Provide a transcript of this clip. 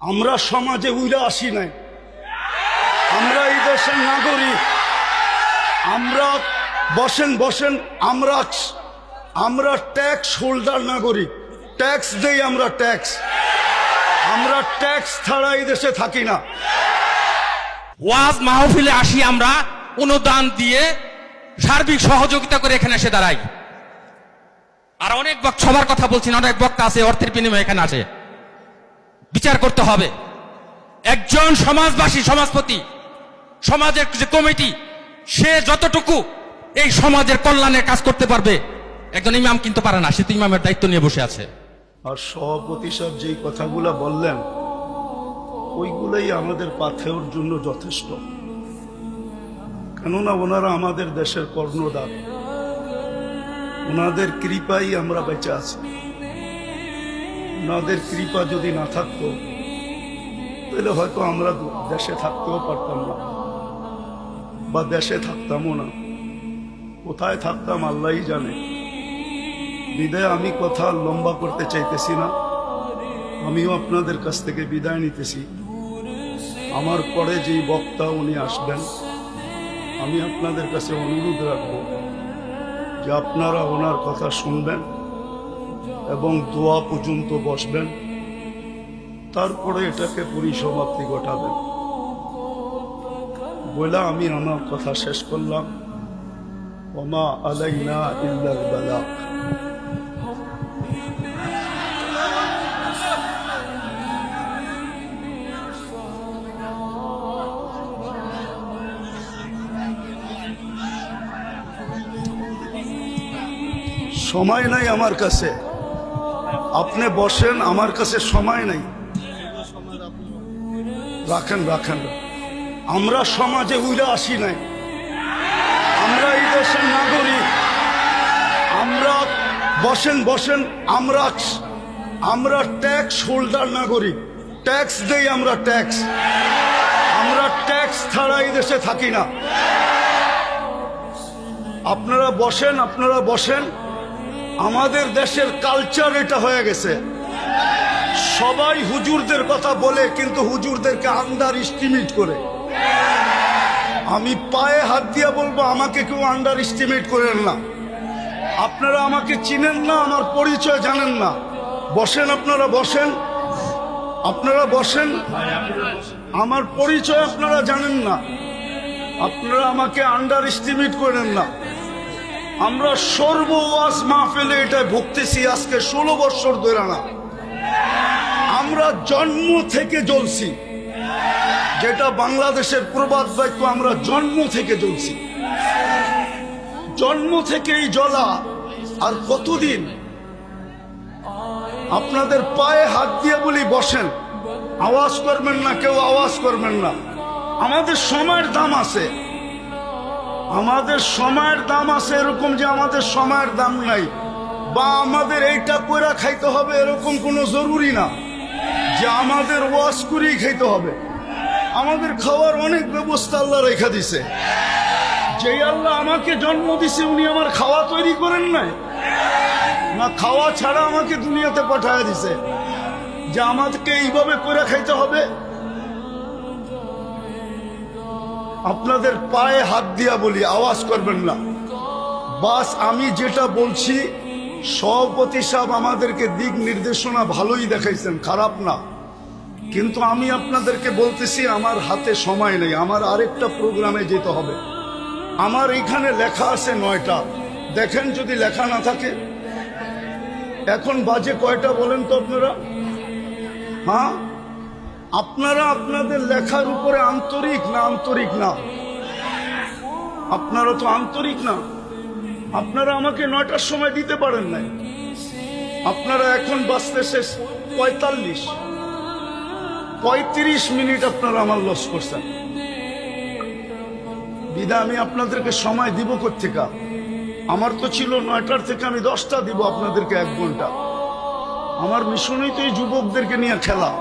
আমরা সমাজে উইরা আসি নাই, আমরা এই দেশের নাগরিক। আমরা বসেন বসেন, আমরা ট্যাক্স হোল্ডার নাগরিক, ট্যাক্স দেই আমরা, আমরা ট্যাক্স ছাড়া এই দেশে থাকি না। ওয়াজ মাহফিলে আসি আমরা অনুদান দিয়ে সার্বিক সহযোগিতা করে এখানে এসে দাঁড়াই। আর অনেক সবার কথা বলছি না, অনেক বক্তা আছে অর্থের বিনিময়ে এখানে আছে। বিচার করতে হবে। একজন সমাজবাসী, সমাজপতি, সমাজের যে কমিটি, সে যতটুকু এই সমাজের কল্যাণের কাজ করতে পারবে একজন ইমাম কিন্তু পারে না। সে তো ইমামের দায়িত্ব নিয়ে বসে আছে। আর সভাপতি সাহেব যেই কথাগুলো বললেন ওইগুলোই আমাদের পাথেওর জন্য যথেষ্ট। কেননা ওনারা আমাদের দেশের কর্ণধার, ওনাদের কৃপাই আমরা বেঁচে আছি। ওনাদের কৃপা যদি না থাকতো তাহলে হয়তো আমরা দেশে থাকতেও পারতাম না, বা দেশে থাকতামও না। কোথায় থাকতাম আল্লাহই জানে। বিদায় আমি কথা লম্বা করতে চাইতেছি না, আমিও আপনাদের কাছ থেকে বিদায় নিতেছি। আমার পরে যেই বক্তা উনি আসবেন, আমি আপনাদের কাছে অনুরোধ রাখব যে আপনারা ওনার কথা শুনবেন এবং দোয়া পর্যন্ত বসবেন, তারপরে এটাকে পরিসমাপ্তি ঘটাবেন। বলে আমি আমার কথা শেষ করলাম। ওমা আলাইনা ইল্লাল বালাগ। সময় নাই আমার কাছে, আপনি বসেন, আমার কাছে সময় নাই। রাখেন রাখেন, আমরা সমাজে উইরা আসি নাই, আমরা এই দেশের নাগরিক। আমরা বসেন বসেন, আমরা ট্যাক্স হোল্ডার নাগরিক, ট্যাক্স দেই আমরা, আমরা ট্যাক্স ছাড়া এই দেশে থাকি না। আপনারা বসেন। আমাদের দেশের কালচার এটা হয়ে গেছে, সবাই হুজুরদের কথা বলে কিন্তু হুজুরদেরকে আন্ডার এস্টিমেট করে। আমি পায়ে হাত দিয়ে বলবো, আমাকে কেউ আন্ডার এস্টিমেট করেন না। আপনারা আমাকে চিনেন না, আমার পরিচয় জানেন না। বসেন, আপনারা বসেন, আমার পরিচয় আপনারা জানেন না। আপনারা আমাকে আন্ডার এস্টিমেট করেন না। আমরা সর্বওয়াজ মাহফিলে এটা ভুগতেছি আজকে 16 বছর ধরে না। আমরা জন্ম থেকে জ্বলছি, যেটা বাংলাদেশের প্রবাদ বাক্য, আমরা জন্ম থেকে জ্বলছি। জন্ম থেকেই জ্বলা। আর কতদিন? আপনাদের পায়ে হাত দিয়ে বলি বসেন, আওয়াজ করবেন না, কেউ আওয়াজ করবেন না। আমাদের সময়ের দাম আছে, আমাদের সময়ের দাম আছে। এরকম যে আমাদের সময়ের দাম নাই বা আমাদের এইটা কইরা খাইতে হবে এরকম কোনো জরুরি না যে আমাদের ওয়াজ করেই খাইতে হবে। আমাদের খাওয়ার অনেক ব্যবস্থা আল্লাহ রেখা দিছে। যেই আল্লাহ আমাকে জন্ম দিছে উনি আমার খাওয়া তৈরি করেন নাই না, খাওয়া ছাড়া আমাকে দুনিয়াতে পাঠায় দিছে যে আমাদেরকে এইভাবে করে খাইতে হবে। আপনাদের পায়ে হাত দিয়া বলি, আওয়াজ করবেন না। বাস আমি যেটা বলছি, সভাপতি সাহেব আমাদেরকে দিক নির্দেশনা ভালোই দেখাইছেন, খারাপ না। কিন্তু আমি আপনাদেরকে বলতেছি আমার হাতে সময় নেই, আমার আরেকটা প্রোগ্রামে যেতে হবে। আমার এখানে লেখা আছে 9টা। দেখেন যদি লেখা না থাকে। এখন বাজে কয়টা বলেন তো আপনারা? হ্যাঁ, আপনারা আপনাদের লেখার উপরে আন্তরিক না? আপনারা তো আন্তরিক না। আপনারা আমাকে 9টার সময় দিতে পারেন নাই। আপনারা এখন বাজতেছে 35 মিনিট আপনারা আমার লস করছেন। বিদা আমি আপনাদেরকে সময় দিব কোত্থেকে? আমার তো ছিল 9টার থেকে আমি 10টা দিব আপনাদেরকে 1 ঘন্টা। আমার মিশনই তো এই যুবকদেরকে নিয়ে খেলা।